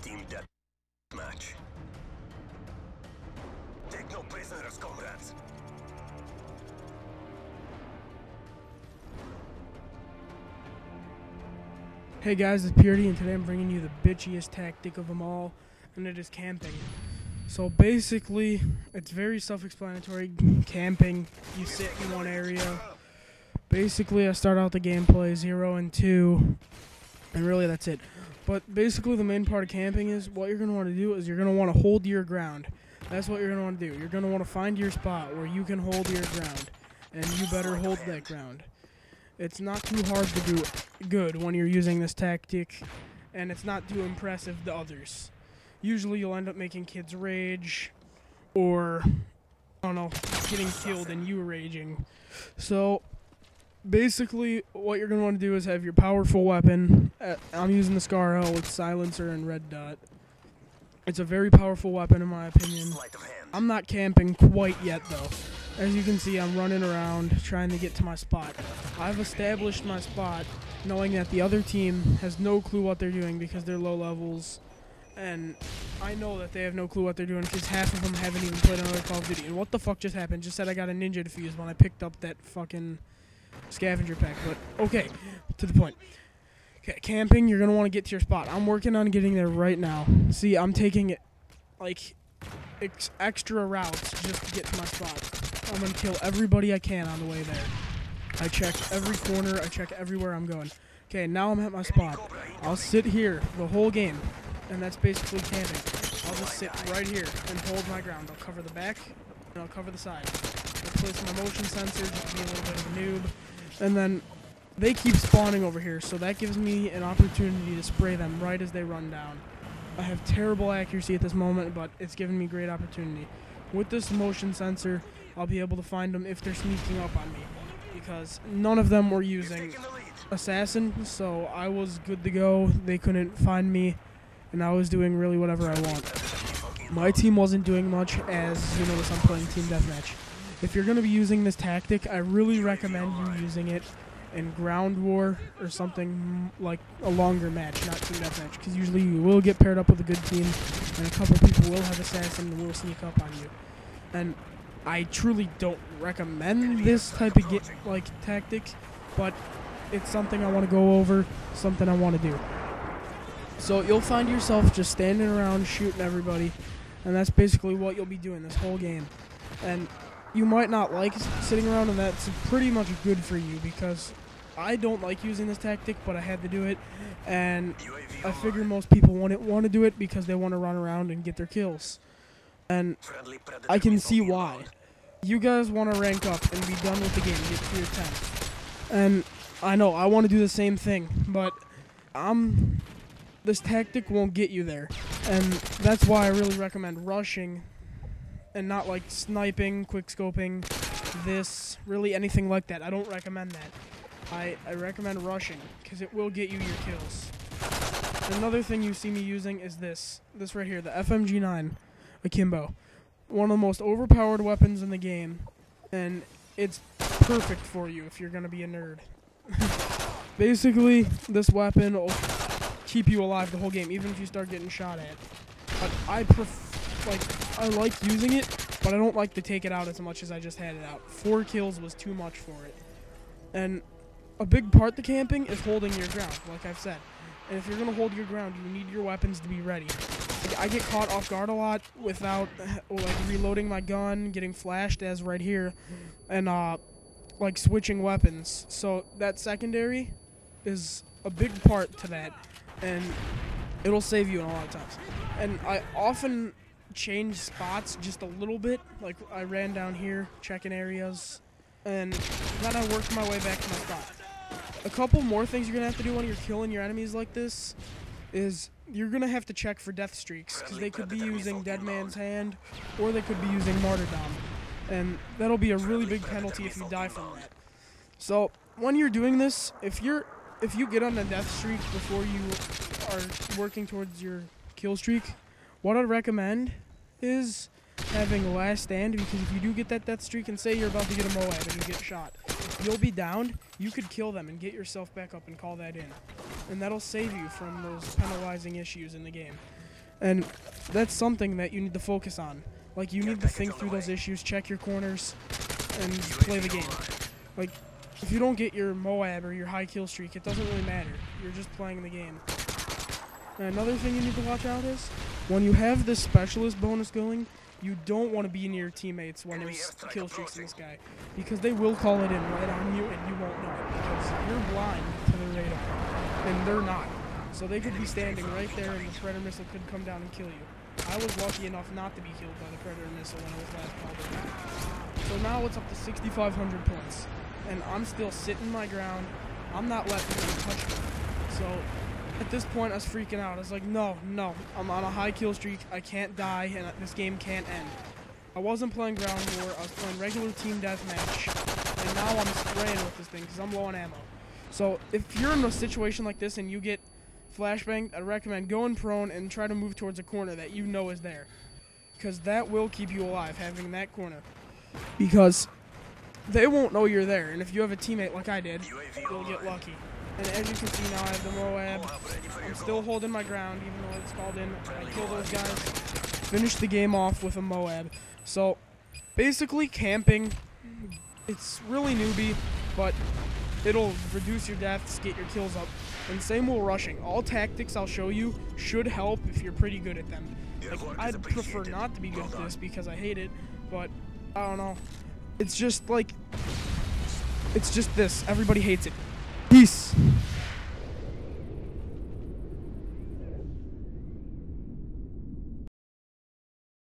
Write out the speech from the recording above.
Team deathmatch. Take no prisoners, comrades. Hey guys, it's Purity, and today I'm bringing you the bitchiest tactic of them all, and it is camping. So basically, it's very self-explanatory. Camping, you sit in one area. Basically, I start out the gameplay 0 and 2, and really that's it. But basically, the main part of camping is what you're going to want to do is you're going to want to hold your ground. That's what you're going to want to do. You're going to want to find your spot where you can hold your ground, and you better hold that ground. It's not too hard to do good when you're using this tactic, and it's not too impressive to others. Usually you'll end up making kids rage, or, I don't know, getting killed and you raging. So, basically, what you're going to want to do is have your powerful weapon. I'm using the Scar L with silencer and red dot. It's a very powerful weapon in my opinion. I'm not camping quite yet though. As you can see, I'm running around trying to get to my spot. I've established my spot knowing that the other team has no clue what they're doing because they're low levels. And I know that they have no clue what they're doing because half of them haven't even played another Call of Duty. And what the fuck just happened? Just said I got a ninja defuse when I picked up that fucking scavenger pack. But okay, to the point. Okay, camping, you're going to want to get to your spot. I'm working on getting there right now. See, I'm taking it like extra routes just to get to my spot. I'm going to kill everybody I can on the way there. I check every corner. I check everywhere I'm going. Okay, now I'm at my spot. I'll sit here the whole game, and that's basically camping. I'll just sit right here and hold my ground. I'll cover the back, and I'll cover the side. I'll place my motion sensor just to be a little bit of a noob. And then they keep spawning over here, so that gives me an opportunity to spray them right as they run down. I have terrible accuracy at this moment, but it's given me great opportunity. With this motion sensor, I'll be able to find them if they're sneaking up on me, because none of them were using assassin, so I was good to go. They couldn't find me, and I was doing really whatever I want. My team wasn't doing much, as you notice I'm playing team deathmatch. If you're going to be using this tactic, I really recommend you using it in ground war or something like a longer match, not team deathmatch, because usually you will get paired up with a good team, and a couple people will have assassin and will sneak up on you. And I truly don't recommend this type of tactic, but it's something I want to go over, something I want to do. So you'll find yourself just standing around shooting everybody, and that's basically what you'll be doing this whole game. And you might not like sitting around, and that's pretty much good for you, because I don't like using this tactic, but I had to do it, and I figure most people wouldn't want to do it because they want to run around and get their kills. And I can see why. You guys want to rank up and be done with the game, get to your 10. And I know, I want to do the same thing, but this tactic won't get you there. And that's why I really recommend rushing and not like sniping, quick scoping, really anything like that. I don't recommend that. I recommend rushing, because it will get you your kills. Another thing you see me using is this right here, the FMG9 Akimbo. One of the most overpowered weapons in the game, and it's perfect for you if you're going to be a nerd. Basically, this weapon will keep you alive the whole game, even if you start getting shot at. But I like using it, but I don't like to take it out as much as I just had it out. 4 kills was too much for it. And a big part to camping is holding your ground, like I've said. And if you're going to hold your ground, you need your weapons to be ready. I get caught off guard a lot without reloading my gun, getting flashed as right here, and switching weapons. So that secondary is a big part to that, and it'll save you in a lot of times. And I often change spots just a little bit. Like I ran down here, checking areas, and then I worked my way back to my spot. A couple more things you're going to have to do when you're killing your enemies like this is you're going to have to check for death streaks, because they could be using Dead Man's Hand, or they could be using Martyrdom. And that'll be a really big penalty if you die from that. So when you're doing this, if you get on a death streak before you are working towards your kill streak, what I'd recommend is having last stand, because if you do get that death streak and say you're about to get a Moab and you get shot, you'll be downed, you could kill them and get yourself back up and call that in. And that'll save you from those penalizing issues in the game. And that's something that you need to focus on. Like, you need to think through those issues, check your corners, and play the game. Like, if you don't get your Moab or your high kill streak, it doesn't really matter. You're just playing the game. And another thing you need to watch out is, when you have this specialist bonus going, you don't want to be near your teammates when there's kill streaks in this guy. Because they will call it in right on you, and you won't know it. Because you're blind to their radar, and they're not. So they could be standing right there, and the Predator missile could come down and kill you. I was lucky enough not to be killed by the Predator missile when I was last called in. So now it's up to 6,500 points. And I'm still sitting my ground. I'm not letting them touch me. So at this point, I was freaking out. I was like, no, I'm on a high kill streak. I can't die, and this game can't end. I wasn't playing ground war. I was playing regular team deathmatch. And now I'm spraying with this thing because I'm low on ammo. So if you're in a situation like this and you get flashbang, I'd recommend going prone and try to move towards a corner that you know is there. Because that will keep you alive, having that corner. Because they won't know you're there, and if you have a teammate like I did, you'll get lucky. And as you can see now, I have the Moab. I'm still holding my ground, even though it's called in. I kill those guys, finish the game off with a Moab. So, basically camping, it's really newbie, but it'll reduce your deaths, get your kills up. And same with rushing. All tactics I'll show you should help if you're pretty good at them. Like, I'd prefer not to be good at this because I hate it, but I don't know. It's just like, it's just this. Everybody hates it. Peace.